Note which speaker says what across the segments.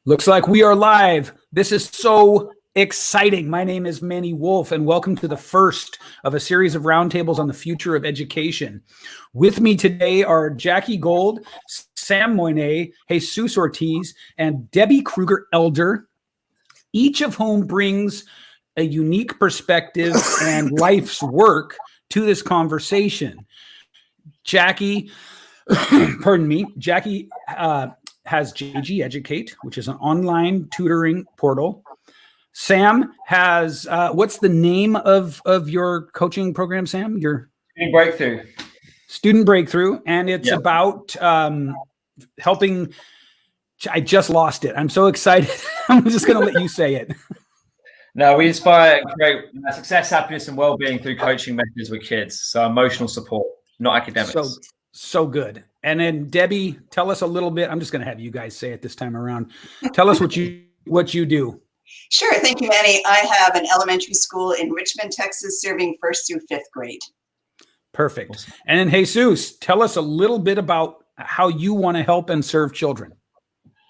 Speaker 1: Looks like we are live. This is so exciting. My name is Manny Wolf, and welcome to the first of a series of roundtables on the future of education. With me today are Jackie Gold, Sam Moynet, Jesus Ortiz, and Debbie Kruger-Elder, each of whom brings a unique perspective and life's work to this conversation. Jackie, pardon me, Jackie has JG Educate, which is an online tutoring portal. Sam has, what's the name of your coaching program, Sam? Your
Speaker 2: Student Breakthrough.
Speaker 1: Student Breakthrough, and it's about helping. I just lost it. I'm so excited. I'm just going to let you say it.
Speaker 2: No, we inspire and create success, happiness, and well-being through coaching methods with kids. So emotional support, not academics.
Speaker 1: So good. And then Debbie, tell us a little bit. I'm just going to have you guys say it this time around. Tell us what you do.
Speaker 3: Sure. Thank you, Manny. I have an elementary school in Richmond, Texas, serving 1st through 5th grade.
Speaker 1: Perfect. Awesome. And then Jesus, tell us a little bit about how you want to help and serve children.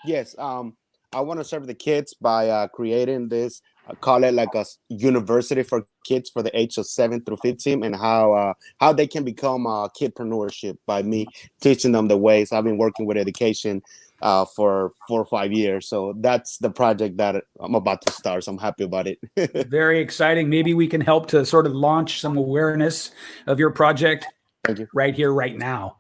Speaker 4: Yes. I want to serve the kids by creating this, call it like a university for kids for the age of 7 through 15, and how they can become kidpreneurship by me teaching them the ways. I've been working with education for 4 or 5 years. So that's the project that I'm about to start. So I'm happy about it.
Speaker 1: Very exciting. Maybe we can help to sort of launch some awareness of your project.
Speaker 4: Thank you.
Speaker 1: Right here, right now.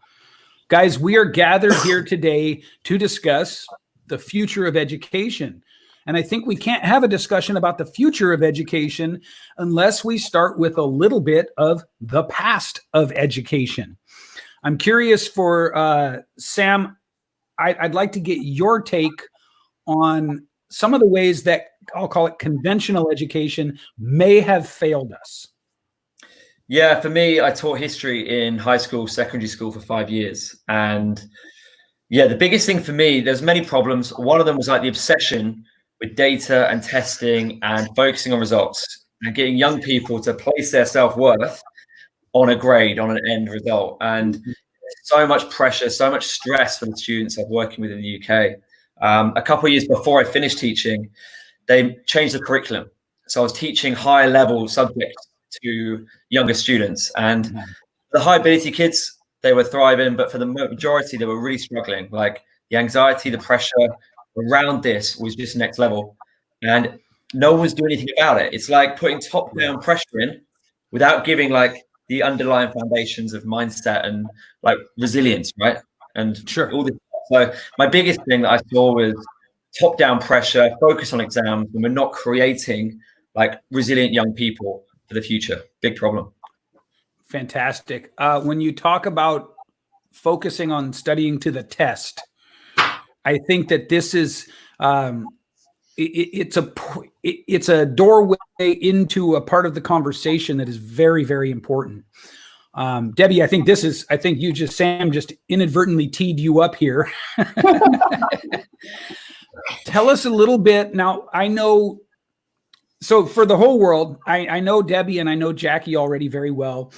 Speaker 1: Guys, we are gathered here today to discuss the future of education. And I think we can't have a discussion about the future of education unless we start with a little bit of the past of education. I'm curious for Sam, I'd like to get your take on some of the ways that I'll call it conventional education may have failed us.
Speaker 2: Yeah, for me, I taught history in high school, secondary school for 5 years. And yeah, the biggest thing for me, there's many problems. One of them was like the obsession with data and testing and focusing on results and getting young people to place their self-worth on a grade, on an end result. And so much pressure, so much stress for the students I'm working with in the UK. A couple of years before I finished teaching, they changed the curriculum. So I was teaching higher level subjects to younger students, and the high ability kids, they were thriving, but for the majority, they were really struggling. Like the anxiety, the pressure around this was just next level, and no one was doing anything about it. It's like putting top-down pressure in without giving like the underlying foundations of mindset and like resilience, right? And
Speaker 1: sure.
Speaker 2: All this. So my biggest thing that I saw was top-down pressure, focus on exams, and we're not creating like resilient young people for the future. Big problem.
Speaker 1: Fantastic. When you talk about focusing on studying to the test, I think that this is it's a doorway into a part of the conversation that is very, very important. Debbie, I think Sam just inadvertently teed you up here. Tell us a little bit now. I know. So for the whole world, I know Debbie and I know Jackie already very well.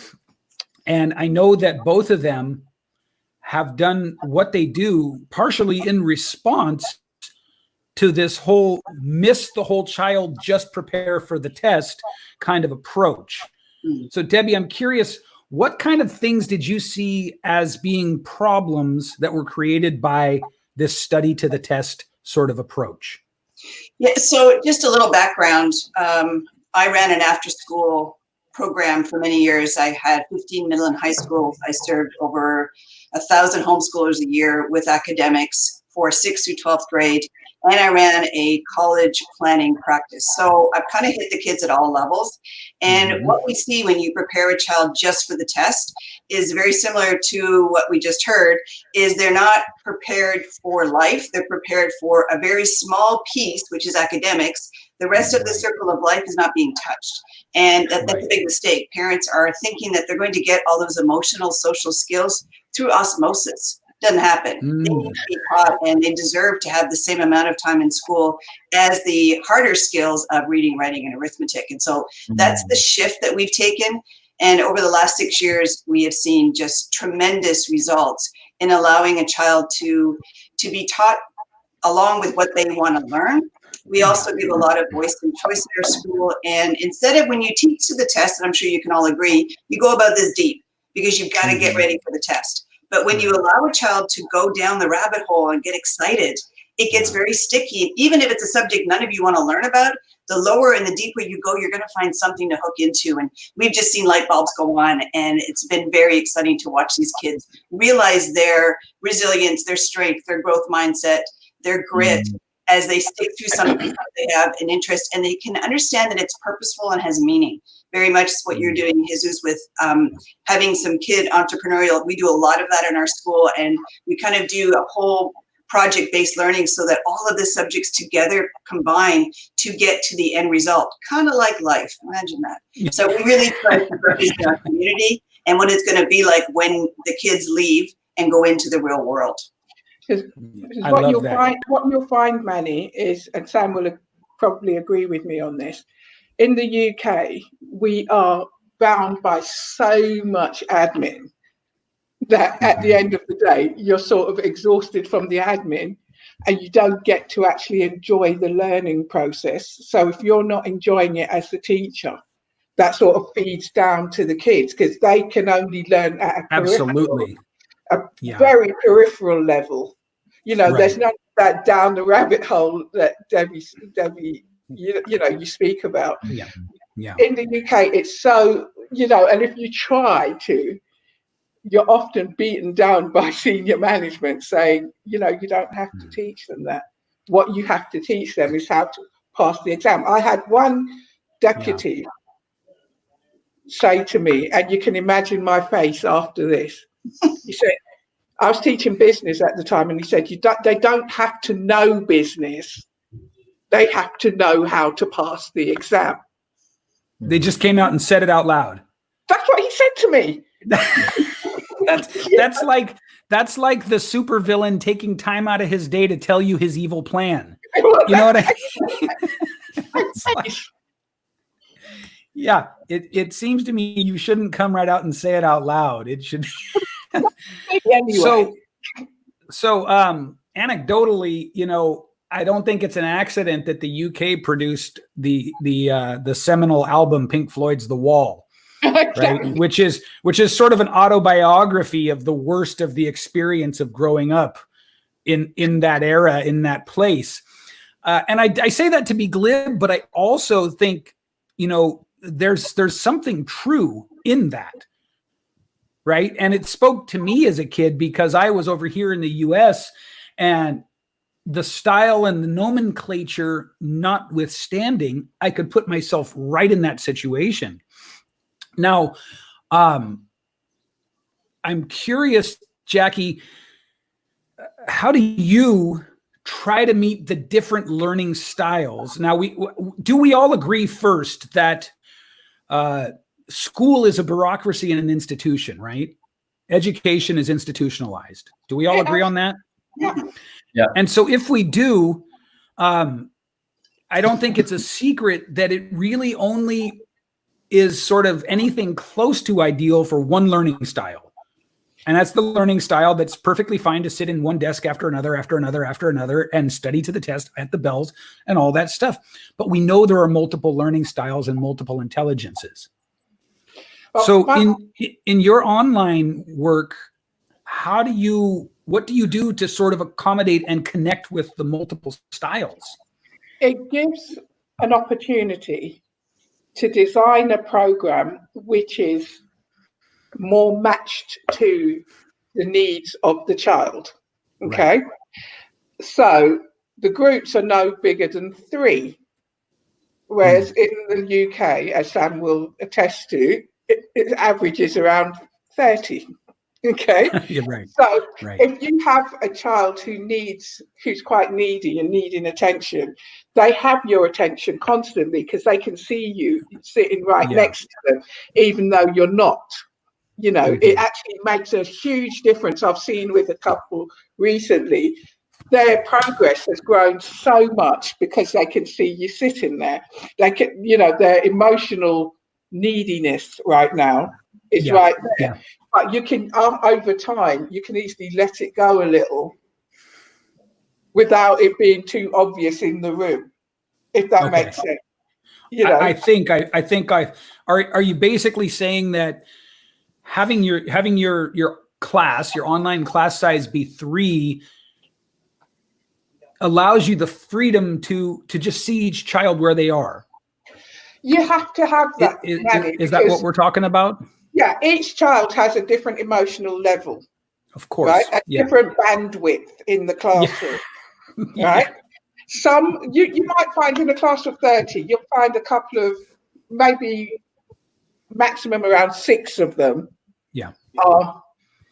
Speaker 1: And I know that both of them have done what they do partially in response to this whole miss the whole child, just prepare for the test kind of approach. So Debbie, I'm curious, what kind of things did you see as being problems that were created by this study to the test sort of approach?
Speaker 3: Yeah, so just a little background. I ran an after-school program for many years. I had 15 middle and high schools. I served over 1,000 homeschoolers a year with academics for 6th through 12th grade. And I ran a college planning practice. So I've kind of hit the kids at all levels. And what we see when you prepare a child just for the test is very similar to what we just heard, is they're not prepared for life. They're prepared for a very small piece, which is academics. The rest of the circle of life is not being touched. And that's a big mistake. Parents are thinking that they're going to get all those emotional, social skills through osmosis. Doesn't happen. They need to be taught, and they deserve to have the same amount of time in school as the harder skills of reading, writing, and arithmetic. And so that's the shift that we've taken. And over the last 6 years, we have seen just tremendous results in allowing a child to be taught along with what they want to learn. We also give a lot of voice and choice in our school. And instead of when you teach to the test, and I'm sure you can all agree, you go about this deep because you've got to get ready for the test. But when you allow a child to go down the rabbit hole and get excited, it gets very sticky. Even if it's a subject none of you want to learn about, the lower and the deeper you go, you're going to find something to hook into. And we've just seen light bulbs go on, and it's been very exciting to watch these kids realize their resilience, their strength, their growth mindset, their grit, as they stick to something that they have an interest, and they can understand that it's purposeful and has meaning. Very much what you're doing, Jesus, with having some kid entrepreneurial. We do a lot of that in our school, and we kind of do a whole project-based learning so that all of the subjects together combine to get to the end result, kind of like life. Imagine that. So we really try to represent our community and what it's going to be like when the kids leave and go into the real world.
Speaker 5: Because what you'll find, Manny, is, and Sam will probably agree with me on this, in the UK, we are bound by so much admin that at the end of the day, you're sort of exhausted from the admin and you don't get to actually enjoy the learning process. So if you're not enjoying it as the teacher, that sort of feeds down to the kids because they can only learn at a very peripheral level. You know, there's not that down the rabbit hole that Debbie you speak about. In the UK, it's so, and if you try to, you're often beaten down by senior management saying, you don't have to teach them that. What you have to teach them is how to pass the exam. I had one deputy say to me, and you can imagine my face after this. He said, I was teaching business at the time, and he said, they don't have to know business. They have to know how to pass the exam.
Speaker 1: They just came out and said it out loud.
Speaker 5: That's what he said to me.
Speaker 1: That's like the supervillain taking time out of his day to tell you his evil plan. You know what I mean? Yeah, it seems to me you shouldn't come right out and say it out loud. It should.
Speaker 5: Anyway.
Speaker 1: So anecdotally, I don't think it's an accident that the UK produced the seminal album Pink Floyd's The Wall. Right, which is sort of an autobiography of the worst of the experience of growing up in that era, in that place. And I say that to be glib, but I also think, there's something true in that. Right. And it spoke to me as a kid because I was over here in the US, and the style and the nomenclature notwithstanding, I could put myself right in that situation. Now, I'm curious, Jackie, how do you try to meet the different learning styles? Now, we all agree first that school is a bureaucracy and an institution, right? Education is institutionalized. Do we all agree on that?
Speaker 2: Yeah.
Speaker 1: And so if we do, I don't think it's a secret that it really only is sort of anything close to ideal for one learning style. And that's the learning style that's perfectly fine to sit in one desk after another, and study to the test at the bells and all that stuff. But we know there are multiple learning styles and multiple intelligences. So in your online work, what do you do to sort of accommodate and connect with the multiple styles?
Speaker 5: It gives an opportunity to design a program which is more matched to the needs of the child. Okay. Right. So the groups are no bigger than 3, whereas in the UK, as Sam will attest to, it averages around 30. Okay.
Speaker 1: You're right.
Speaker 5: So if you have a child who's quite needy and needing attention, they have your attention constantly because they can see you sitting right next to them, even though you're not. It actually makes a huge difference. I've seen with a couple recently, their progress has grown so much because they can see you sitting there. They can, their emotional neediness right now is right there. But you can, over time, you can easily let it go a little without it being too obvious in the room, if that makes sense. You know,
Speaker 1: I think are you basically saying that having your class, your online class size be 3 allows you the freedom to just see each child where they are?
Speaker 5: You have to have that.
Speaker 1: Is that what we're talking about?
Speaker 5: Yeah, each child has a different emotional level.
Speaker 1: Of course.
Speaker 5: Right? A different bandwidth in the classroom. Yeah. Right? Some you might find in a class of 30, you'll find a couple of, maybe maximum around 6 of them are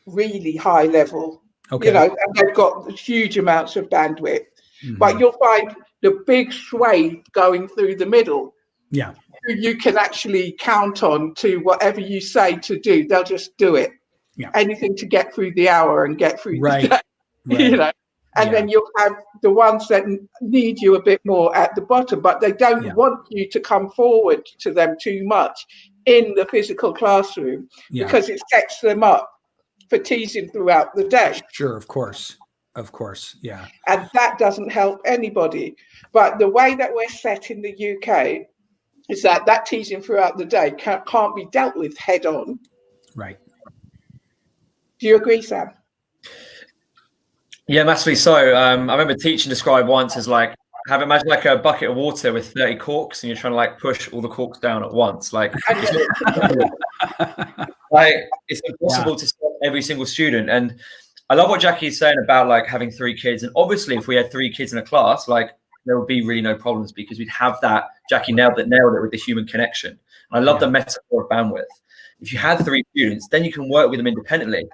Speaker 5: really high level. Okay. You know, and they've got huge amounts of bandwidth. Mm-hmm. But you'll find the big swathe going through the middle. Yeah. Who you can actually count on to whatever you say to do, they'll just do it. Yeah. Anything to get through the hour and get through the day. You know. And then you'll have the ones that need you a bit more at the bottom, but they don't want you to come forward to them too much in the physical classroom because it sets them up for teasing throughout the day.
Speaker 1: Sure, of course, yeah.
Speaker 5: And that doesn't help anybody. But the way that we're set in the UK is that teasing throughout the day can't be dealt with head on.
Speaker 1: Right.
Speaker 5: Do you agree, Sam?
Speaker 2: Yeah, massively so. I remember teaching described once as like, imagine like a bucket of water with 30 corks and you're trying to like push all the corks down at once. Like, it's impossible to serve every single student. And I love what Jackie's saying about like having 3 kids. And obviously if we had 3 kids in a class, like there would be really no problems because we'd have that, Jackie nailed it with the human connection. And I love the metaphor of bandwidth. If you had 3 students, then you can work with them independently.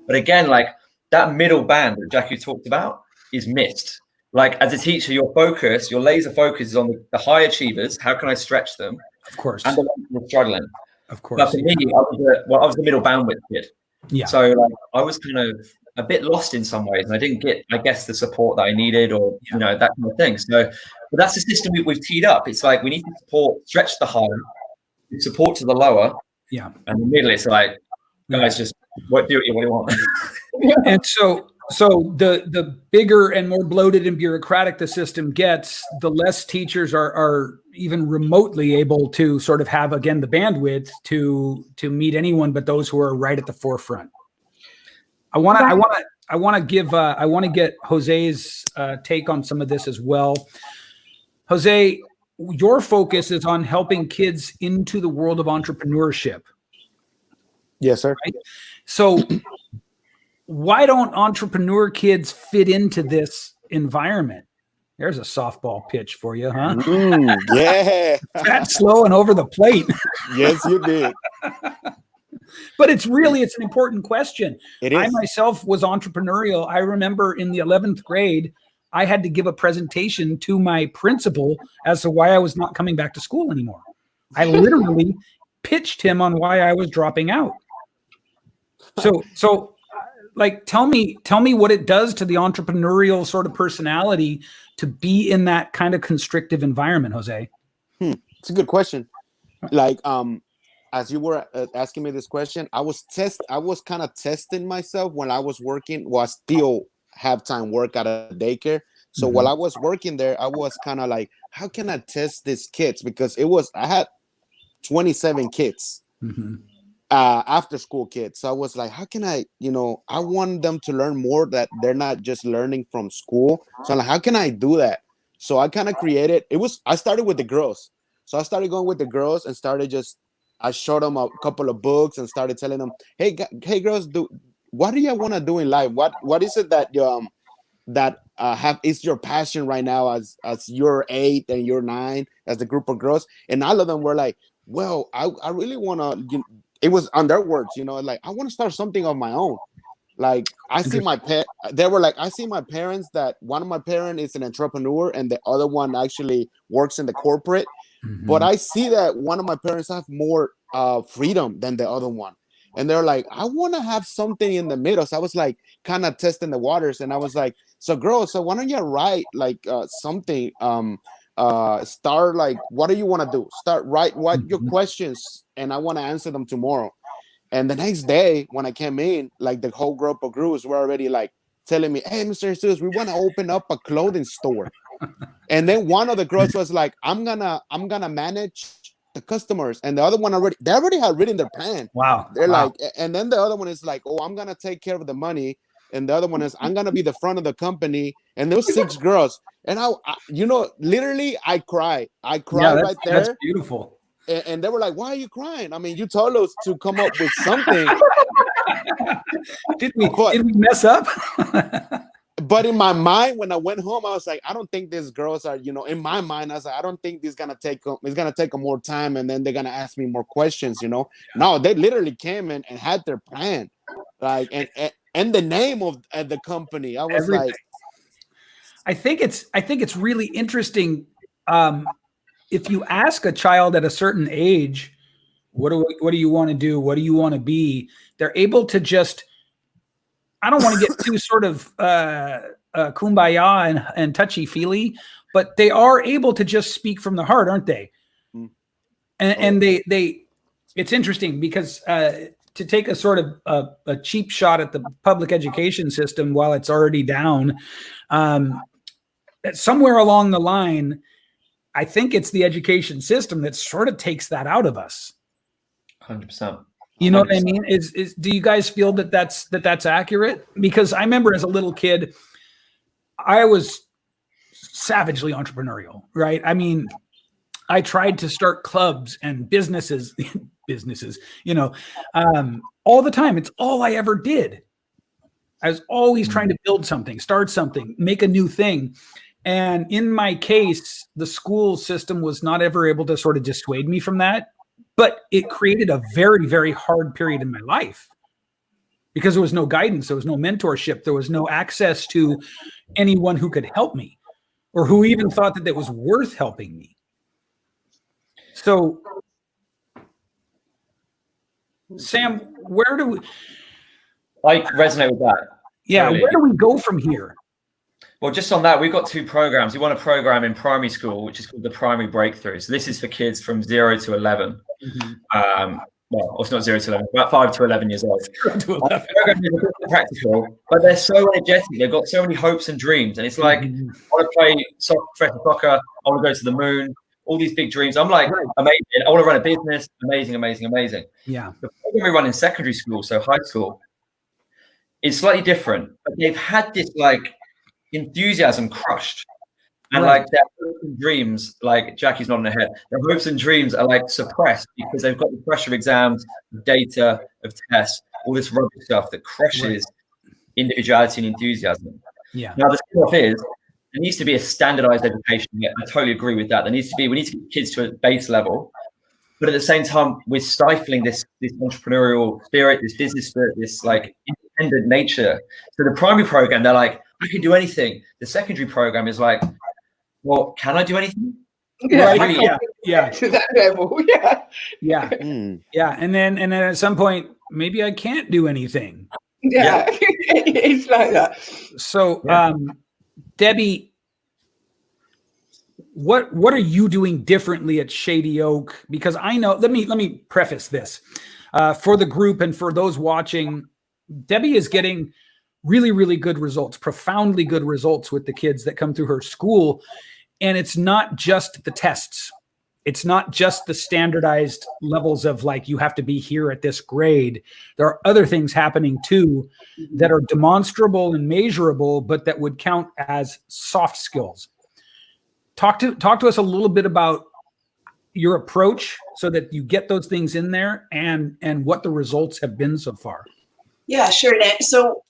Speaker 2: But again, like, that middle band that Jackie talked about is missed. Like as a teacher, your laser focus is on the high achievers. How can I stretch them?
Speaker 1: Of course.
Speaker 2: And the ones who are struggling.
Speaker 1: Of course.
Speaker 2: But for me, I was the middle bandwidth kid. Yeah. So like I was kind of a bit lost in some ways, and I didn't get, I guess, the support that I needed, or you know, that kind of thing. So, but that's the system we've teed up. It's like we need to stretch the high, support to the lower. Yeah. And the middle, it's like, guys, just do what you want.
Speaker 1: And so the bigger and more bloated and bureaucratic the system gets, the less teachers are even remotely able to sort of have, again, the bandwidth to meet anyone but those who are right at the forefront. I want to get Jose's take on some of this as well. Jose, your focus is on helping kids into the world of entrepreneurship.
Speaker 4: Yes, sir.
Speaker 1: Right? So why don't entrepreneur kids fit into this environment? There's a softball pitch for you, huh?
Speaker 4: Yeah.
Speaker 1: Fat, slow, and over the plate.
Speaker 4: Yes, you did.
Speaker 1: But it's an important question.
Speaker 4: It is.
Speaker 1: I myself was entrepreneurial. I remember in the 11th grade, I had to give a presentation to my principal as to why I was not coming back to school anymore. I literally pitched him on why I was dropping out. So like, tell me what it does to the entrepreneurial sort of personality to be in that kind of constrictive environment, Jose.
Speaker 4: It's a good question. Like, as you were asking me this question, I was kind of testing myself when I was working. Well, I still have time work at a daycare. So while I was working there, I was kind of like, how can I test these kids? Because I had 27 kids. After school kids. So I was like, how can I want them to learn more, that they're not just learning from school. So I'm like, how can I do that? So I kind of created, I started with the girls. So I started going with the girls and I showed them a couple of books and started telling them, hey girls, what do you want to do in life? What is it that is your passion right now as you're 8 and you're 9 as the group of girls? And all of them were like, well, I really want to, it was on their words, like, I want to start something of my own. Like, they were like, I see my parents, that one of my parents is an entrepreneur and the other one actually works in the corporate. But I see that one of my parents have more freedom than the other one. And they're like, I want to have something in the middle. So I was like, kind of testing the waters. And I was like, so girls, so why don't you write like something, start like, what do you want to do? Write your questions, and I want to answer them tomorrow. And the next day when I came in, like the whole group of girls were already like telling me, hey, Mr. Jesus, we want to open up a clothing store. And then one of the girls was like, I'm gonna manage the customers. And the other one they already had written their plan.
Speaker 1: Wow.
Speaker 4: They're like, and then the other one is like, oh, I'm gonna take care of the money. And the other one is, I'm gonna be the front of the company. And there was 6 girls. And I literally I cried right there.
Speaker 1: That's beautiful.
Speaker 4: And they were like, why are you crying? I mean, you told us to come up with something.
Speaker 1: Did we mess up?
Speaker 4: But in my mind, when I went home, I was like, I don't think these girls are, in my mind, I was like, I don't think it's gonna take them more time, and then they're gonna ask me more questions, No, they literally came in and had their plan, like, and the name of the company. I was like,
Speaker 1: I think it's really interesting. If you ask a child at a certain age, what do you want to do? What do you want to be? They're able to just, I don't want to get too sort of kumbaya and touchy-feely, but they are able to just speak from the heart, aren't they? And they it's interesting because to take a sort of a cheap shot at the public education system while it's already down, somewhere along the line, I think it's the education system that sort of takes that out of us.
Speaker 2: 100%.
Speaker 1: You know what I mean? Do you guys feel that that's accurate? Because I remember as a little kid, I was savagely entrepreneurial, right? I mean, I tried to start clubs and businesses, all the time. It's all I ever did. I was always trying to build something, start something, make a new thing. And in my case, the school system was not ever able to sort of dissuade me from that. But it created a very, very hard period in my life because there was no guidance. There was no mentorship. There was no access to anyone who could help me or who even thought that it was worth helping me. So, Sam, where do we...
Speaker 2: I resonate with that.
Speaker 1: Yeah,
Speaker 2: totally.
Speaker 1: Where do we go from here?
Speaker 2: Well, just on that, we've got 2 programs. We want a program in primary school, which is called the Primary Breakthrough. So this is for kids from 0 to 11. Well, it's not 0 to 11, about 5 to 11 years old. The program is a bit practical, but they're so energetic. They've got so many hopes and dreams. And it's like, I want to play soccer, I want to go to the moon, all these big dreams. I'm like, amazing. I want to run a business. Amazing, amazing, amazing.
Speaker 1: Yeah.
Speaker 2: The program we run in secondary school, so high school, is slightly different. But they've had this like enthusiasm crushed. And like their hopes and dreams, like Jackie's nodding her head, their hopes and dreams are like suppressed because they've got the pressure of exams, of data, of tests, all this rubbish stuff that crushes individuality and enthusiasm.
Speaker 1: Yeah.
Speaker 2: Now the stuff is, there needs to be a standardized education. Yeah, I totally agree with that. We need to get kids to a base level, but at the same time, we're stifling this entrepreneurial spirit, this business spirit, this like independent nature. So the primary program, they're like, I can do anything. The secondary program is like, well, can I do anything?
Speaker 5: Yeah,
Speaker 1: Really, yeah.
Speaker 5: To that level,
Speaker 1: yeah. And then at some point, maybe I can't do anything.
Speaker 5: Yeah. It's like that.
Speaker 1: So, Debbie, what are you doing differently at Shady Oak? Because I know. Let me preface this for the group and for those watching. Debbie is getting really, really good results, profoundly good results with the kids that come through her school. And it's not just the tests. It's not just the standardized levels of like, you have to be here at this grade. There are other things happening too that are demonstrable and measurable, but that would count as soft skills. Talk to us a little bit about your approach so that you get those things in there and what the results have been so far.
Speaker 3: Yeah, sure. So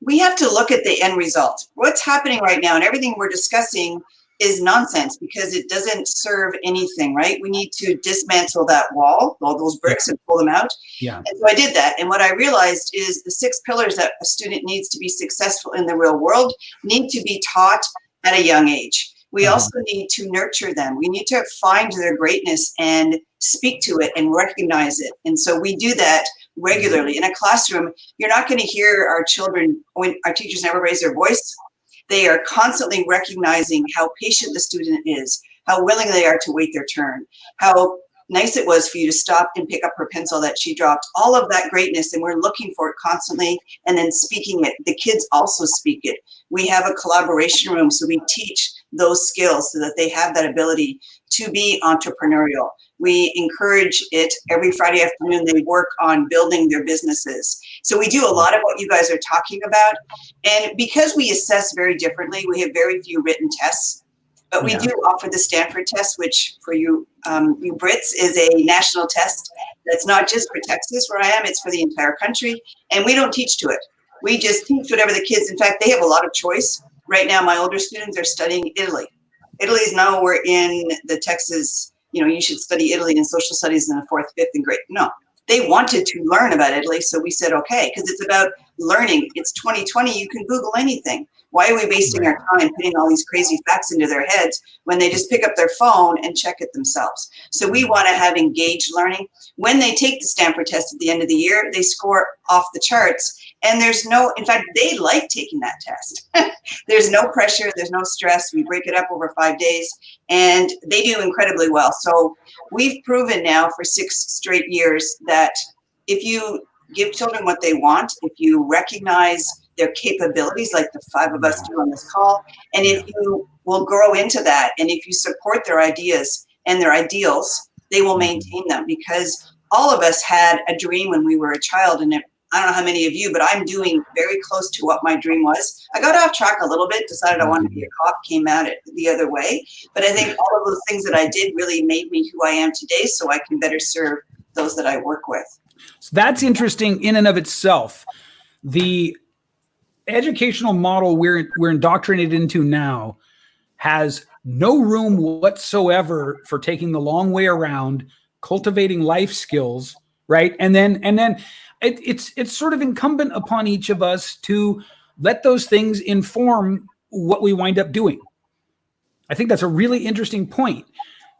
Speaker 3: we have to look at the end result. What's happening right now and everything we're discussing is nonsense because it doesn't serve anything, right? We need to dismantle that wall, all those bricks, and pull them out.
Speaker 1: Yeah.
Speaker 3: And so I did that. And what I realized is the 6 pillars that a student needs to be successful in the real world need to be taught at a young age. We also need to nurture them. We need to find their greatness and speak to it and recognize it. And so we do that regularly. In a classroom, you're not going to hear our children, when our teachers never raise their voice. They are constantly recognizing how patient the student is, how willing they are to wait their turn, how nice it was for you to stop and pick up her pencil that she dropped, all of that greatness. And we're looking for it constantly and then speaking it. The kids also speak it. We have a collaboration room, so we teach those skills so that they have that ability to be entrepreneurial. We encourage it every Friday afternoon. They work on building their businesses. So we do a lot of what you guys are talking about. And because we assess very differently, we have very few written tests, but we do offer the Stanford test, which for you, you Brits, is a national test that's not just for Texas where I am, it's for the entire country. And we don't teach to it. We just teach whatever the kids, in fact, they have a lot of choice. Right now, my older students are studying Italy. Italy's now we're in the Texas, you should study Italy in social studies in the 4th, 5th, and grade. No, they wanted to learn about Italy. So we said, okay, because it's about learning. It's 2020. You can Google anything. Why are we wasting our time putting all these crazy facts into their heads when they just pick up their phone and check it themselves? So we want to have engaged learning. When they take the Stanford test at the end of the year, they score off the charts. And there's in fact, they like taking that test. There's no pressure. There's no stress. We break it up over 5 days and they do incredibly well. So we've proven now for 6 straight years that if you give children what they want, if you recognize their capabilities like the 5 of us do on this call, and if you will grow into that, and if you support their ideas and their ideals, they will maintain them. Because all of us had a dream when we were a child, and I don't know how many of you, but I'm doing very close to what my dream was. I got off track a little bit, decided I wanted to be a cop, came at it the other way. But I think all of those things that I did really made me who I am today, so I can better serve those that I work with.
Speaker 1: So that's interesting in and of itself. The educational model we're indoctrinated into now has no room whatsoever for taking the long way around, cultivating life skills, right? And then it's sort of incumbent upon each of us to let those things inform what we wind up doing. I think that's a really interesting point.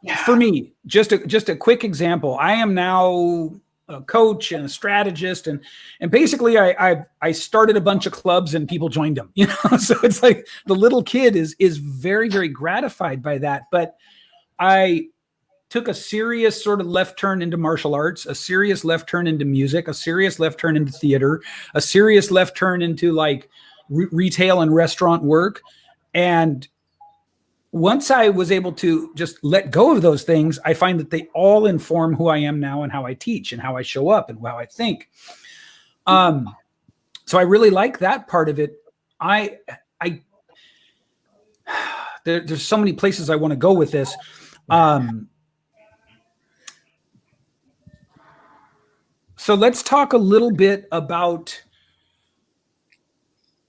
Speaker 1: Yeah. For me, just a quick example. I am now a coach and a strategist, and basically I started a bunch of clubs and people joined them. So it's like the little kid is very, very gratified by that. But I took a serious sort of left turn into martial arts, a serious left turn into music, a serious left turn into theater, a serious left turn into like retail and restaurant work. And once I was able to just let go of those things, I find that they all inform who I am now and how I teach and how I show up and how I think. So I really like that part of it. There's so many places I want to go with this. So let's talk a little bit about,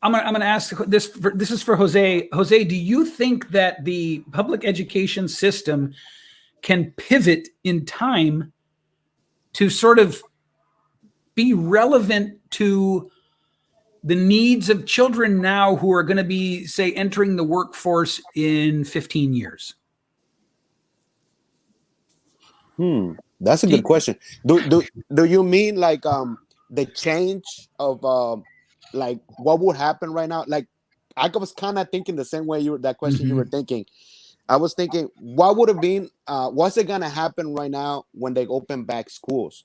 Speaker 1: I'm going to ask this. This is for Jose. Jose, do you think that the public education system can pivot in time to sort of be relevant to the needs of children now who are going to be, say, entering the workforce in 15 years?
Speaker 4: That's a good question. Do you mean like the change of like what would happen right now? Like I was kind of thinking the same way that question you were thinking. I was thinking, what would have been what's it gonna happen right now when they open back schools?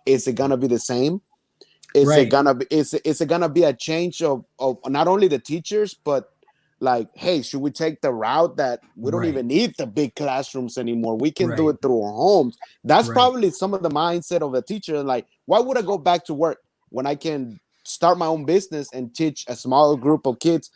Speaker 4: Is it gonna be the same? Is it gonna be a change of not only the teachers, but like, hey, should we take the route that we don't even need the big classrooms anymore? We can do it through our homes. That's probably some of the mindset of a teacher. Like, why would I go back to work when I can start my own business and teach a small group of kids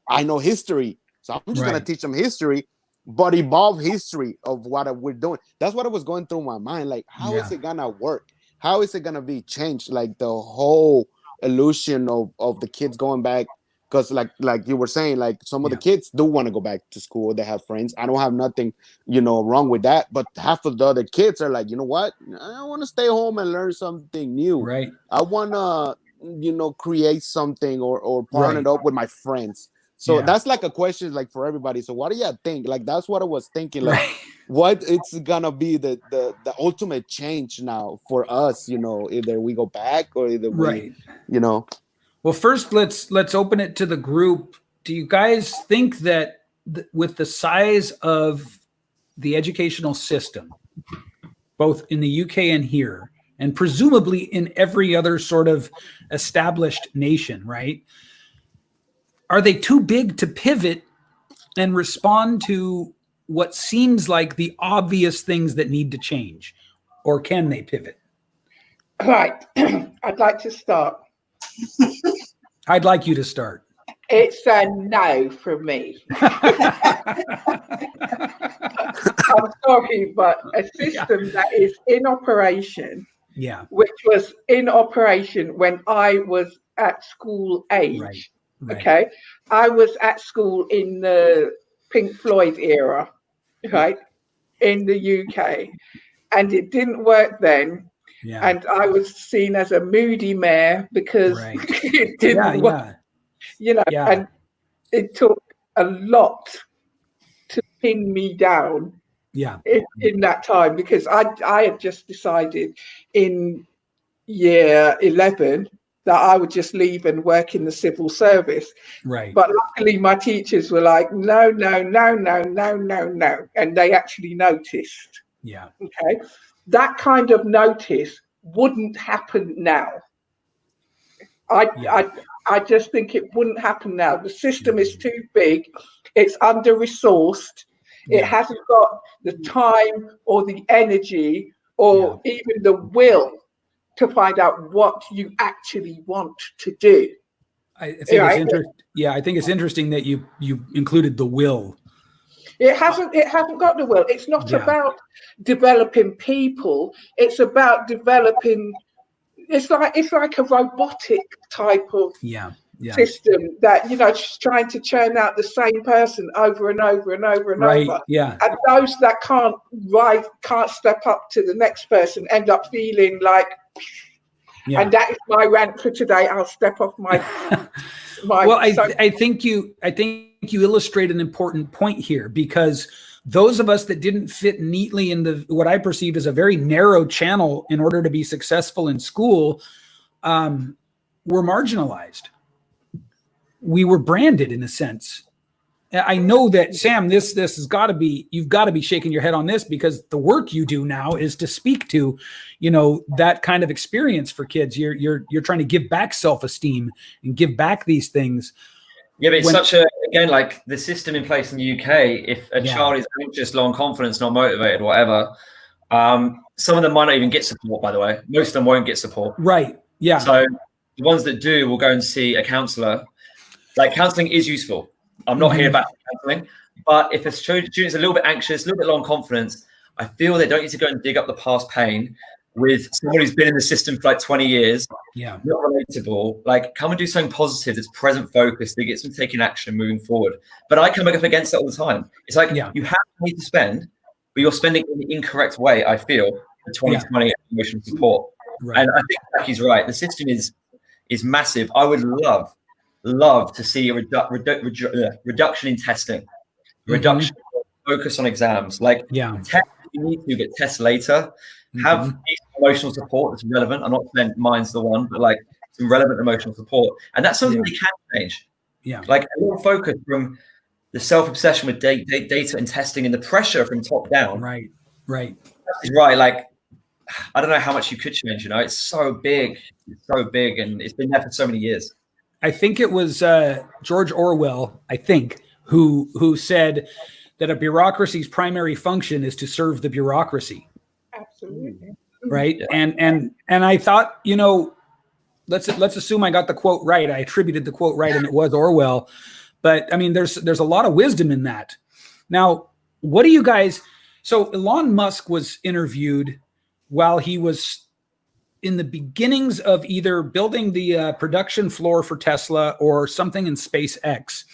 Speaker 4: I know history. So I'm just going to teach them history, but evolve history of what we're doing. That's what was going through my mind. Like, how is it going to work? How is it going to be changed? Like the whole illusion of the kids going back. Because like you were saying, like some of the kids do want to go back to school. They have friends. I don't have nothing, wrong with that. But half of the other kids are like, you know what? I want to stay home and learn something new.
Speaker 1: Right.
Speaker 4: I want to, create something or partner it up with my friends. So that's like a question like for everybody. So what do you think? Like that's what I was thinking. Like what it's gonna be the ultimate change now for us, either we go back or either we,
Speaker 1: Well, first, let's open it to the group. Do you guys think that with the size of the educational system, both in the UK and here, and presumably in every other sort of established nation, right? Are they too big to pivot and respond to what seems like the obvious things that need to change? Or can they pivot?
Speaker 5: Right. I'd like to start.
Speaker 1: I'd like you to start.
Speaker 5: It's a no from me. I'm sorry, but a system that is in operation, which was in operation when I was at school age. Right. Okay. I was at school in the Pink Floyd era, right, in the UK, and it didn't work then. Yeah. And I was seen as a moody mayor because it didn't work. You know, and it took a lot to pin me down in that time, because I had just decided in year 11 that I would just leave and work in the civil service. Right. But luckily my teachers were like, no. And they actually noticed. Yeah. Okay. That kind of notice wouldn't happen now. I just think it wouldn't happen now. The system is too big. It's under-resourced. It hasn't got the time or the energy or even the will to find out what you actually want to do.
Speaker 1: I think I think it's interesting that you included the will.
Speaker 5: It hasn't got the will. It's not about developing people. It's about developing. It's like a robotic type of system that, you know, just trying to churn out the same person over and over and over and over. Yeah. And those that can't step up to the next person end up feeling like. Yeah. And that is my rant for today. I'll step off my.
Speaker 1: Well, I think you illustrate an important point here, because those of us that didn't fit neatly in what I perceived as a very narrow channel in order to be successful in school, were marginalized. We were branded in a sense. I know that, Sam, this has got to be, you've got to be shaking your head on this, because the work you do now is to speak to, you know, that kind of experience for kids. You're trying to give back self-esteem and give back these things.
Speaker 2: Yeah, but it's such a, again, like the system in place in the UK, if a child is anxious, low on confidence, not motivated, whatever, some of them might not even get support, by the way. Most of them won't get support.
Speaker 1: Right. Yeah.
Speaker 2: So the ones that do will go and see a counselor. Like, counseling is useful. I'm not here about counseling, but if a student's a little bit anxious, a little bit low on confidence, I feel they don't need to go and dig up the past pain with someone who's been in the system for like 20 years, not relatable. Like, come and do something positive that's present focused, that gets them taking action moving forward. But I come up against that all the time. It's like, you have money to spend, but you're spending it in the incorrect way, I feel, for 2020 emotional support. Right. And I think Jackie's right. The system is massive. I would love to see a reduction in testing, reduction focus on exams. Like, test, you need to get tests later. Have emotional support that's relevant. I'm not saying mine's the one, but like some relevant emotional support, and that's something we can change. Yeah, like a little focus from the self-obsession with data and testing and the pressure from top down.
Speaker 1: Right.
Speaker 2: That's right. Like, I don't know how much you could change. You know, it's so big, and it's been there for so many years.
Speaker 1: I think it was George Orwell, who said that a bureaucracy's primary function is to serve the bureaucracy.
Speaker 5: Absolutely.
Speaker 1: Right. Yeah. And I thought, you know, let's assume I got the quote right. I attributed the quote right, and it was Orwell. But I mean, there's a lot of wisdom in that. Now, what do you guys? So Elon Musk was interviewed while he was in the beginnings of either building the production floor for Tesla or something in SpaceX,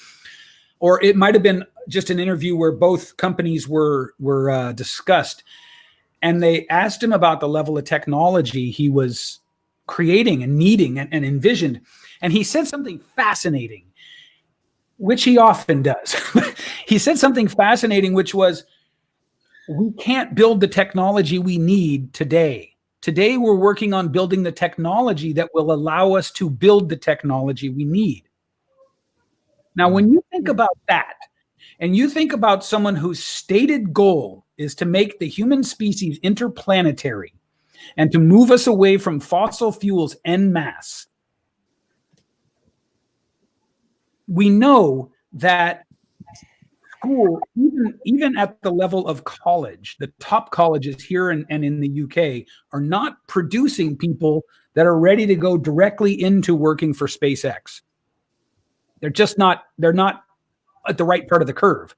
Speaker 1: or it might have been just an interview where both companies were discussed, and they asked him about the level of technology he was creating and needing and envisioned, and he said something fascinating, which he often does. He said something fascinating, which was, we can't build the technology we need today. Today, we're working on building the technology that will allow us to build the technology we need. Now, when you think about that, and you think about someone whose stated goal is to make the human species interplanetary and to move us away from fossil fuels en masse. We know that school, even at the level of college, the top colleges here and in the UK are not producing people that are ready to go directly into working for SpaceX. They're not at the right part of the curve,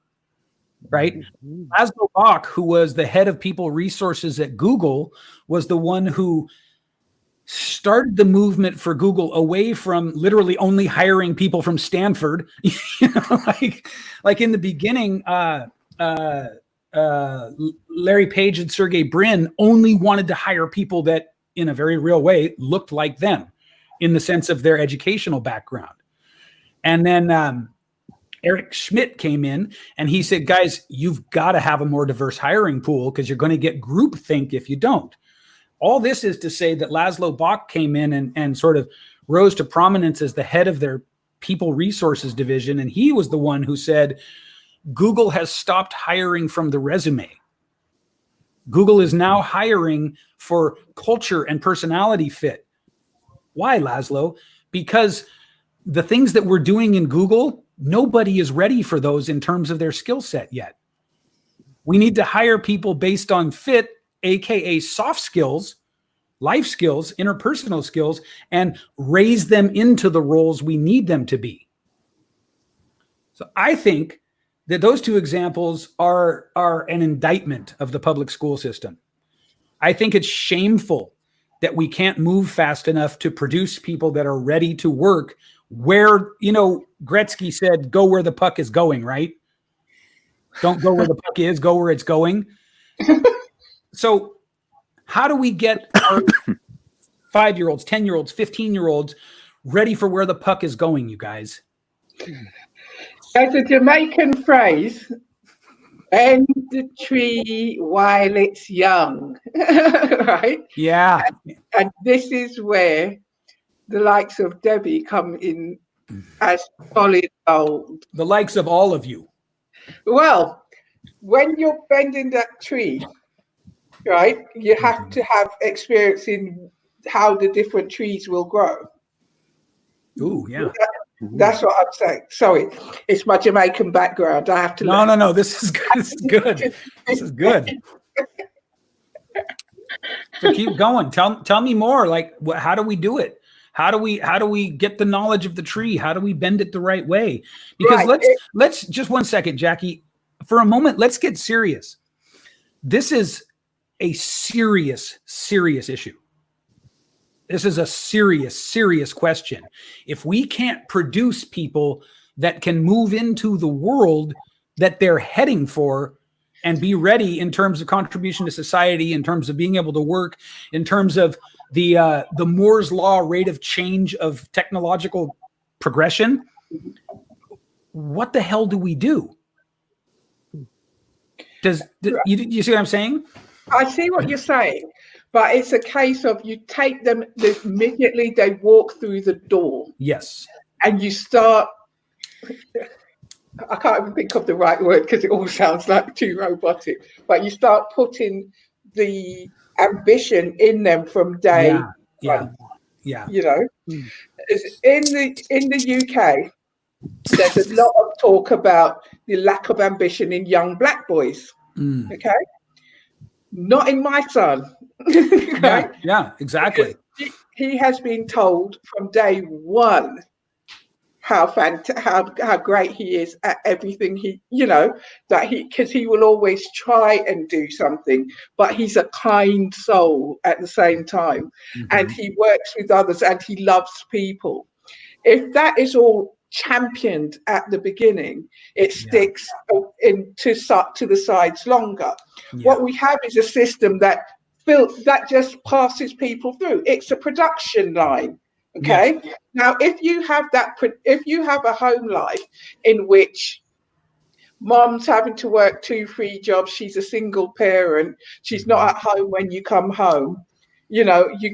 Speaker 1: right? Laszlo Bock, who was the head of people resources at Google, was the one who started the movement for Google away from literally only hiring people from Stanford. like in the beginning, Larry Page and Sergey Brin only wanted to hire people that, in a very real way, looked like them in the sense of their educational background. And then Eric Schmidt came in and he said, guys, you've got to have a more diverse hiring pool because you're going to get groupthink if you don't. All this is to say that Laszlo Bock came in and sort of rose to prominence as the head of their people resources division. And he was the one who said, Google has stopped hiring from the resume. Google is now hiring for culture and personality fit. Why, Laszlo? Because the things that we're doing in Google, nobody is ready for those in terms of their skill set yet. We need to hire people based on fit, AKA soft skills, life skills, interpersonal skills, and raise them into the roles we need them to be. So I think that those two examples are an indictment of the public school system. I think it's shameful that we can't move fast enough to produce people that are ready to work where, Gretzky said, go where the puck is going, right? Don't go where the puck is, go where it's going. So how do we get our 5-year-olds, 10-year-olds, 15-year-olds ready for where the puck is going, you guys?
Speaker 5: There's a Jamaican phrase, bend the tree while it's young, right?
Speaker 1: Yeah.
Speaker 5: And this is where the likes of Debbie come in as solid gold.
Speaker 1: The likes of all of you.
Speaker 5: Well, when you're bending that tree, right, you have to have experience in how the different trees will grow.
Speaker 1: Ooh, yeah.
Speaker 5: That's what I'm saying. Sorry, it's my Jamaican background. I have to.
Speaker 1: No. This is good. This is good. This is good. So keep going. Tell me more. Like, how do we do it? How do we get the knowledge of the tree? How do we bend it the right way? Because let's just 1 second, Jackie. For a moment, let's get serious. This is a serious issue. This is a serious question. If we can't produce people that can move into the world that they're heading for and be ready in terms of contribution to society, in terms of being able to work, in terms of the Moore's Law rate of change of technological progression, what the hell do we do? You see what I'm saying?
Speaker 5: I see what you're saying, but it's a case of you take them immediately they walk through the door.
Speaker 1: Yes.
Speaker 5: And you start, I can't even think of the right word because it all sounds like too robotic, but you start putting the ambition in them from day one. Yeah. You know, in the UK, there's a lot of talk about the lack of ambition in young black boys. Okay. Not in my son. Right?
Speaker 1: Yeah, exactly.
Speaker 5: He has been told from day one how great he is at everything because he will always try and do something, but he's a kind soul at the same time. And he works with others and he loves people. If that is all championed at the beginning, it sticks to the sides longer. What we have is a system that just passes people through. It's a production line. Okay. Yes. Now, if you have a home life in which mom's having to work 2-3 jobs, she's a single parent, she's not at home when you come home, you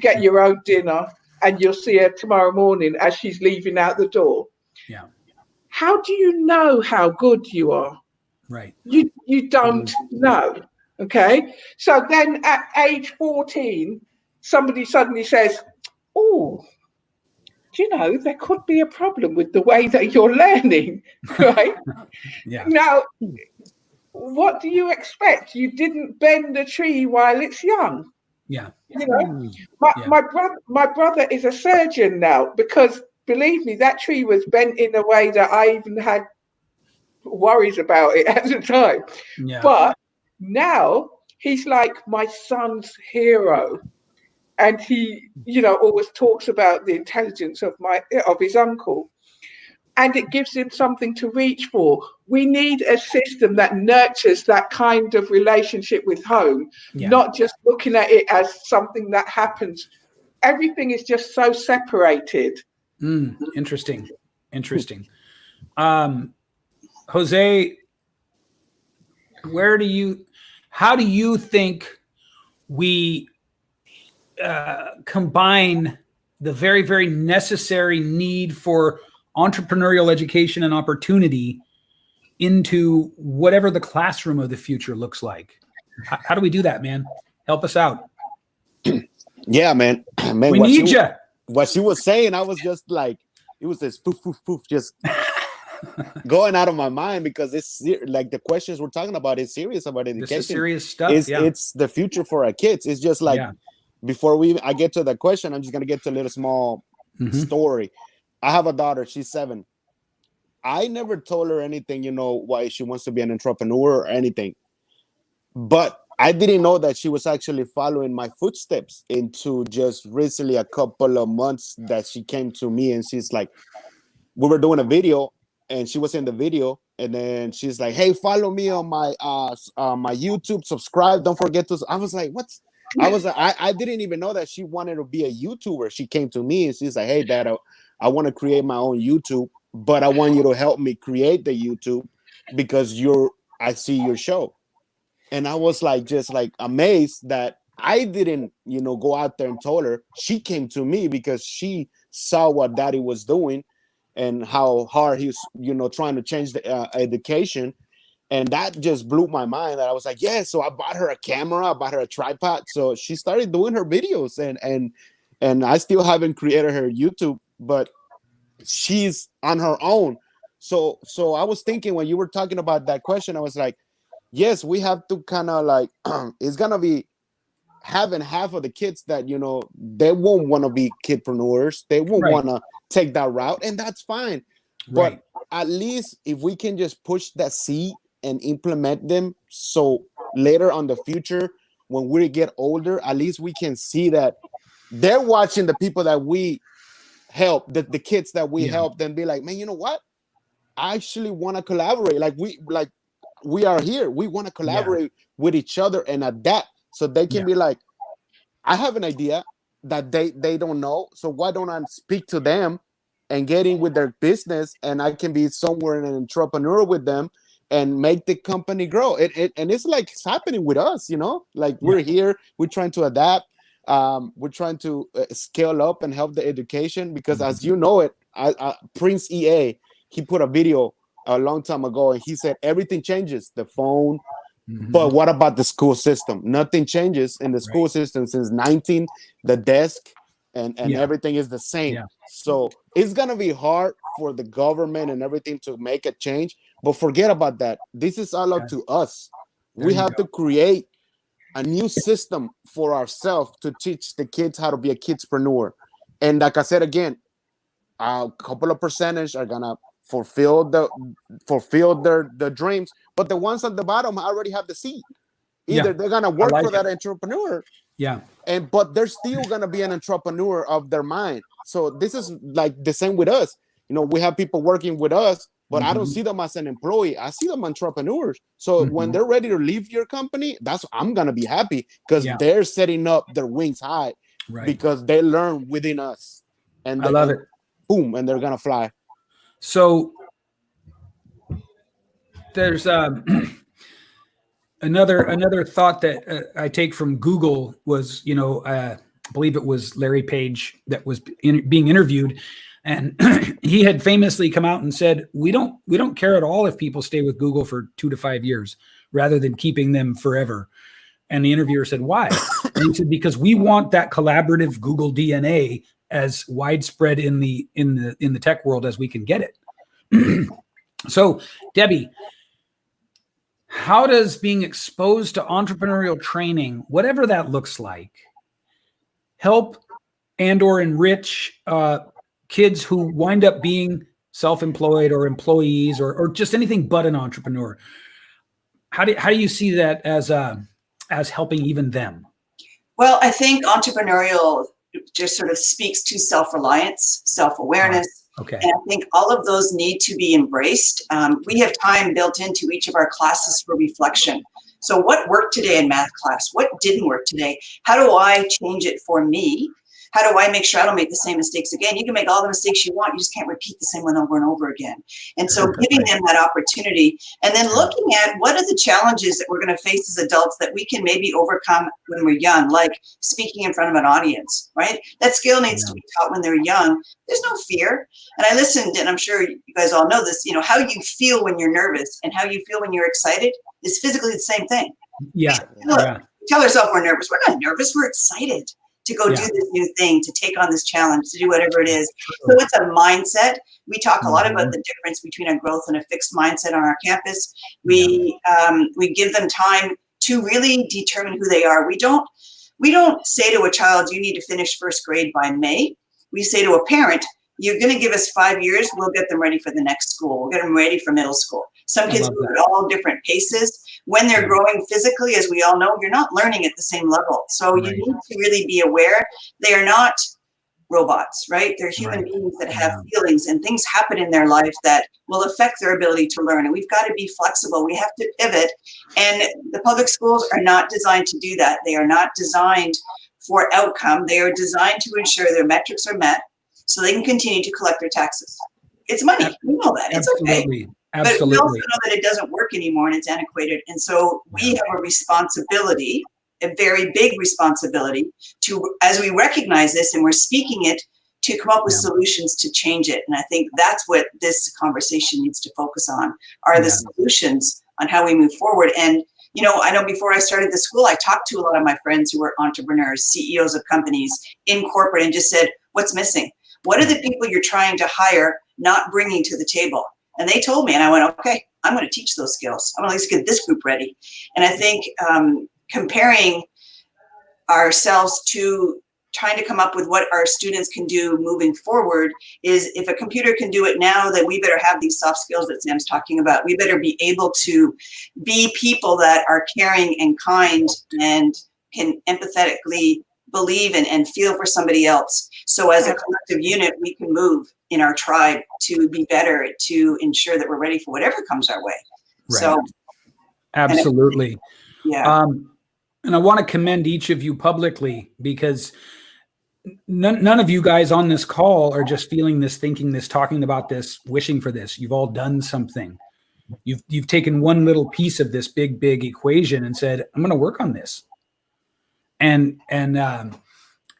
Speaker 5: get your own dinner and you'll see her tomorrow morning as she's leaving out the door.
Speaker 1: Yeah.
Speaker 5: How do you know how good you are?
Speaker 1: Right.
Speaker 5: You don't know. Okay. So then at age 14, somebody suddenly says, oh, do you know, there could be a problem with the way that you're learning, right?
Speaker 1: Yeah.
Speaker 5: Now, what do you expect? You didn't bend the tree while it's young.
Speaker 1: Yeah.
Speaker 5: You know, my brother is a surgeon now, because believe me, that tree was bent in a way that I even had worries about it at the time.
Speaker 1: Yeah.
Speaker 5: But now he's like my son's hero. And he, you know, always talks about the intelligence of his uncle. And it gives him something to reach for. We need a system that nurtures that kind of relationship with home, not just looking at it as something that happens. Everything is just so separated.
Speaker 1: Interesting. Jose, how do you think we combine the very, very necessary need for entrepreneurial education and opportunity into whatever the classroom of the future looks like? How do we do that, man? Help us out.
Speaker 4: Yeah, man.
Speaker 1: We need you.
Speaker 4: What she was saying, I was just like, it was this poof, poof, poof, just going out of my mind, because it's like the questions we're talking about is serious about education.
Speaker 1: This is serious stuff.
Speaker 4: It's the future for our kids. It's just like, before I get to that question, I'm just going to get to a little small story. I have a daughter. She's 7. I never told her anything, you know, why she wants to be an entrepreneur or anything. But I didn't know that she was actually following my footsteps into just recently a couple of months that she came to me and she's like, we were doing a video and she was in the video. And then she's like, hey, follow me on my my YouTube, subscribe. Don't forget to. I was like, what? I didn't even know that she wanted to be a YouTuber. She came to me and she's like, hey, Dad, I want to create my own YouTube, but I want you to help me create the YouTube because I see your show. And I was like, just like amazed that I didn't, you know, go out there and told her. She came to me because she saw what Daddy was doing and how hard he was, you know, trying to change the education. And that just blew my mind. That I was like, yeah. So I bought her a camera, I bought her a tripod. So she started doing her videos, and I still haven't created her YouTube, but she's on her own. So I was thinking when you were talking about that question, I was like, yes, we have to kind of like, it's gonna be having half of the kids that, you know, they won't want to be kidpreneurs. They won't want to take that route, and that's fine. But at least if we can just push that seed and implement them, so later on the future, when we get older, at least we can see that they're watching the people that we help, the kids that we helped, and be like, man, you know what? I actually want to collaborate. We are here. We want to collaborate with each other and adapt, so they can be like, I have an idea that they don't know. So why don't I speak to them and get in with their business, and I can be somewhere an entrepreneur with them and make the company grow. And it's like it's happening with us, you know, like we're here, we're trying to adapt. We're trying to scale up and help the education, because as you know it, Prince EA, he put a video a long time ago and he said everything changes, the phone, but what about the school system? Nothing changes in the school system since 19, the desk and everything is the same. So it's gonna be hard for the government and everything to make a change, but forget about that. This is all up to us. We have to create a new system for ourselves to teach the kids how to be a kidspreneur. And like I said again, a couple of percentage are gonna fulfill their dreams, but the ones at the bottom already have the seed. Either they're gonna work for that entrepreneur, but they're still gonna be an entrepreneur of their mind. So this is like the same with us. You know, we have people working with us, but I don't see them as an employee. I see them entrepreneurs. So when they're ready to leave your company, I'm gonna be happy, because they're setting up their wings high, because they learn within us, and
Speaker 1: I love it.
Speaker 4: Boom, and they're gonna fly.
Speaker 1: So there's another thought that I take from Google was, you know, I believe it was Larry Page that was being interviewed. And he had famously come out and said, we don't care at all if people stay with Google for 2 to 5 years rather than keeping them forever. And the interviewer said, why? And he said, because we want that collaborative Google DNA as widespread in the tech world as we can get it. So, Debbie, how does being exposed to entrepreneurial training, whatever that looks like, help and or enrich kids who wind up being self-employed or employees or just anything but an entrepreneur? How do you see that as helping even them?
Speaker 3: Well, I think entrepreneurial just sort of speaks to self-reliance, self-awareness.
Speaker 1: Okay.
Speaker 3: And I think all of those need to be embraced. We have time built into each of our classes for reflection. So what worked today in math class? What didn't work today? How do I change it for me? How do I make sure I don't make the same mistakes again? You can make all the mistakes you want. You just can't repeat the same one over and over again. And so giving them that opportunity and then looking at what are the challenges that we're going to face as adults that we can maybe overcome when we're young, like speaking in front of an audience, right? That skill needs to be taught when they're young. There's no fear. And I listened, and I'm sure you guys all know this, how you feel when you're nervous and how you feel when you're excited is physically the same thing.
Speaker 1: Yeah.
Speaker 3: Tell ourselves we're nervous. We're not nervous. We're excited to go do this new thing, to take on this challenge, to do whatever it is. So it's a mindset. We talk a lot about the difference between a growth and a fixed mindset on our campus. We give them time to really determine who they are. We don't say to a child, you need to finish first grade by May. We say to a parent, you're going to give us 5 years. We'll get them ready for the next school. We'll get them ready for middle school. Some kids move at all different paces. When they're growing physically, as we all know, you're not learning at the same level. So you need to really be aware. They are not robots, right? They're human beings that have feelings, and things happen in their life that will affect their ability to learn. And we've got to be flexible. We have to pivot. And the public schools are not designed to do that. They are not designed for outcome. They are designed to ensure their metrics are met so they can continue to collect their taxes. It's money. We know that. It's okay. But we also know that it doesn't work anymore and it's antiquated. And so we have a responsibility, a very big responsibility to, as we recognize this and we're speaking it, to come up with solutions to change it. And I think that's what this conversation needs to focus on, are the solutions on how we move forward. And, I know before I started the school, I talked to a lot of my friends who were entrepreneurs, CEOs of companies in corporate, and just said, what's missing? What are the people you're trying to hire not bringing to the table? And they told me, and I went, okay, I'm going to teach those skills. I'm going to at least get this group ready. And I think comparing ourselves to trying to come up with what our students can do moving forward is, if a computer can do it now, then we better have these soft skills that Sam's talking about. We better be able to be people that are caring and kind and can empathetically believe in and feel for somebody else. So as a collective unit, we can move in our tribe to be better, to ensure that we're ready for whatever comes our way.
Speaker 1: Right.
Speaker 3: So
Speaker 1: absolutely.
Speaker 3: And
Speaker 1: I want to commend each of you publicly, because none of you guys on this call are just feeling this, thinking this, talking about this, wishing for this. You've all done something. You've taken one little piece of this big equation and said, I'm going to work on this. And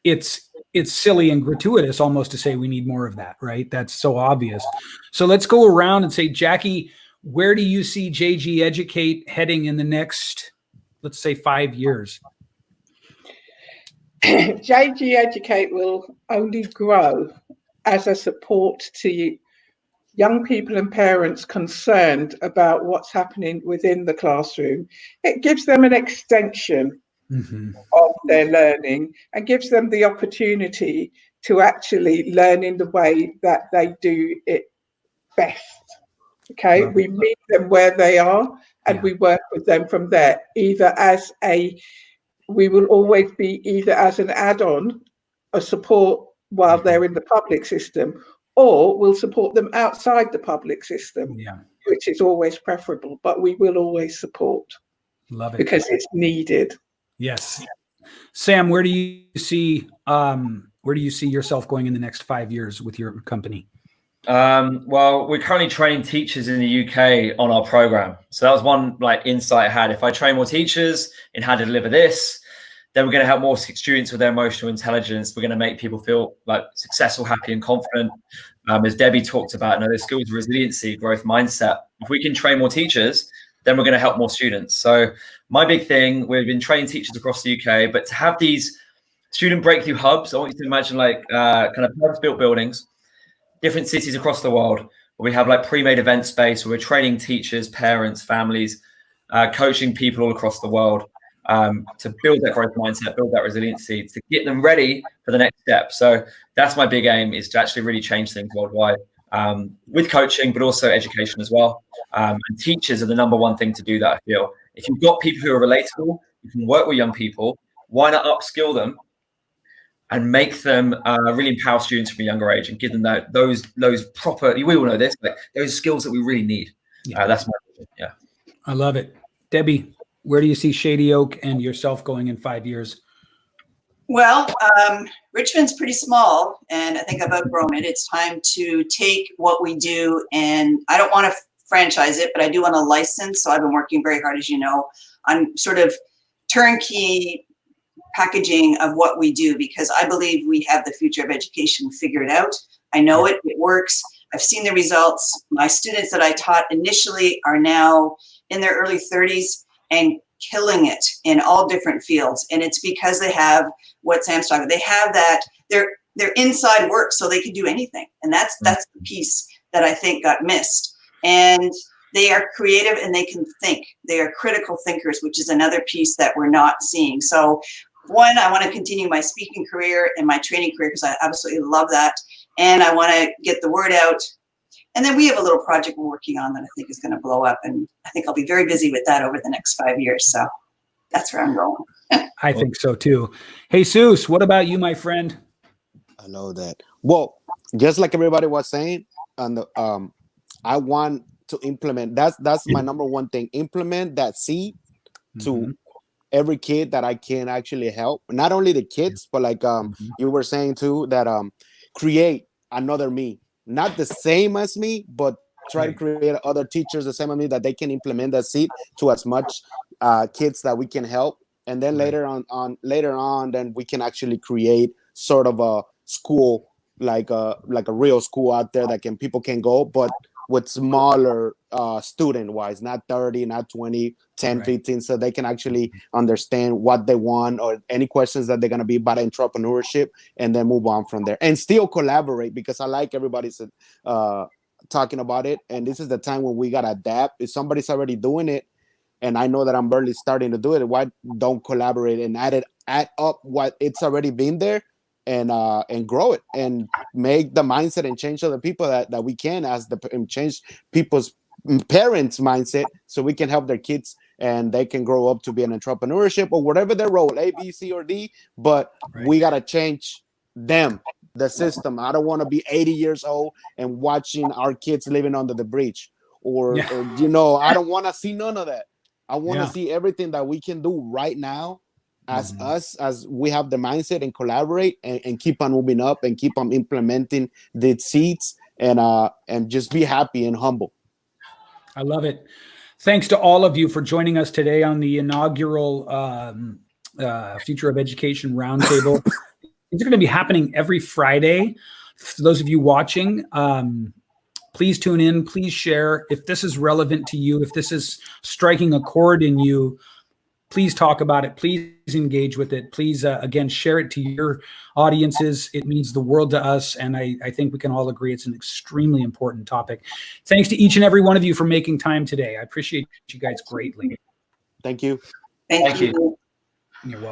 Speaker 1: it's silly and gratuitous almost to say we need more of that, right? That's so obvious. So let's go around and say, Jackie, where do you see JG Educate heading in the next, let's say, 5 years?
Speaker 5: JG Educate will only grow as a support to young people and parents concerned about what's happening within the classroom. It gives them an extension of their learning and gives them the opportunity to actually learn in the way that they do it best. Okay, we meet them where they are and we work with them from there, we will always be either as an add-on, a support while they're in the public system, or we'll support them outside the public system, which is always preferable, but we will always support.
Speaker 1: Love it.
Speaker 5: Because it's needed.
Speaker 1: Yes. Sam, where do you see yourself going in the next 5 years with your company?
Speaker 2: Well, we're currently training teachers in the UK on our program. So that was one insight I had. If I train more teachers in how to deliver this, Then we're going to help more students with their emotional intelligence. We're going to make people feel like successful, happy, and confident. As Debbie talked about, those skills of resiliency, growth mindset. If we can train more teachers, then we're going to help more students. So my big thing, we've been training teachers across the UK, but to have these student breakthrough hubs, I want you to imagine like kind of purpose-built buildings, different cities across the world, where we have like pre-made event space, where we're training teachers, parents, families, coaching people all across the world to build that growth mindset, build that resiliency, to get them ready for the next step. So that's my big aim, is to actually really change things worldwide with coaching, but also education as well. And teachers are the number one thing to do that, I feel. If you've got people who are relatable, you can work with young people, why not upskill them and make them really empower students from a younger age and give them those proper, we all know this, like those skills that we really need. That's my vision. Yeah.
Speaker 1: I love it. Debbie, where do you see Shady Oak and yourself going in 5 years?
Speaker 3: Well, Richmond's pretty small, and I think I've outgrown it. It's time to take what we do, and I don't want to franchise it, but I do want a license. So I've been working very hard, as you know, on sort of turnkey packaging of what we do, because I believe we have the future of education figured out. I know it works. I've seen the results. My students that I taught initially are now in their early 30s and killing it in all different fields. And it's because they have what Sam's talking about. They have that, they're inside work, so they can do anything. And that's the piece that I think got missed. And they are creative and they can think. They are critical thinkers, which is another piece that we're not seeing. So one, I want to continue my speaking career and my training career, because I absolutely love that. And I want to get the word out. And then we have a little project we're working on that I think is going to blow up. And I think I'll be very busy with that over the next 5 years. So that's where I'm going.
Speaker 1: I think so too. Hey, Jesus, what about you, my friend?
Speaker 4: I know that. Well, just like everybody was saying, and I want to implement. That's my number one thing. Implement that seed to every kid that I can actually help. Not only the kids, but like you were saying too, that create another me. Not the same as me, but try to create other teachers the same as me, that they can implement that seed to as much kids that we can help. And then later on, then we can actually create sort of a school, like a real school out there that people can go, but with smaller student wise, not 30, not 20, 10, 15, so they can actually understand what they want or any questions that they're going to be about entrepreneurship, and then move on from there and still collaborate, because I like everybody's talking about it. And this is the time when we got to adapt. If somebody's already doing it, and I know that I'm barely starting to do it, why don't collaborate and add up what it's already been there, and grow it and make the mindset and change other people that we can, and change people's parents' mindset, so we can help their kids and they can grow up to be an entrepreneurship or whatever their role, A, B, C, or D. But we got to change them, the system. I don't want to be 80 years old and watching our kids living under the bridge or I don't want to see none of that. I want to see everything that we can do right now as us, as we have the mindset and collaborate and keep on moving up and keep on implementing the seeds and just be happy and humble.
Speaker 1: I love it. Thanks to all of you for joining us today on the inaugural Future of Education Roundtable. These are going to be happening every Friday. For those of you watching, please tune in. Please share. If this is relevant to you, if this is striking a chord in you, please talk about it. Please engage with it. Please, again, share it to your audiences. It means the world to us. And I think we can all agree it's an extremely important topic. Thanks to each and every one of you for making time today. I appreciate you guys greatly.
Speaker 4: Thank you.
Speaker 3: Thank you.
Speaker 1: You're welcome.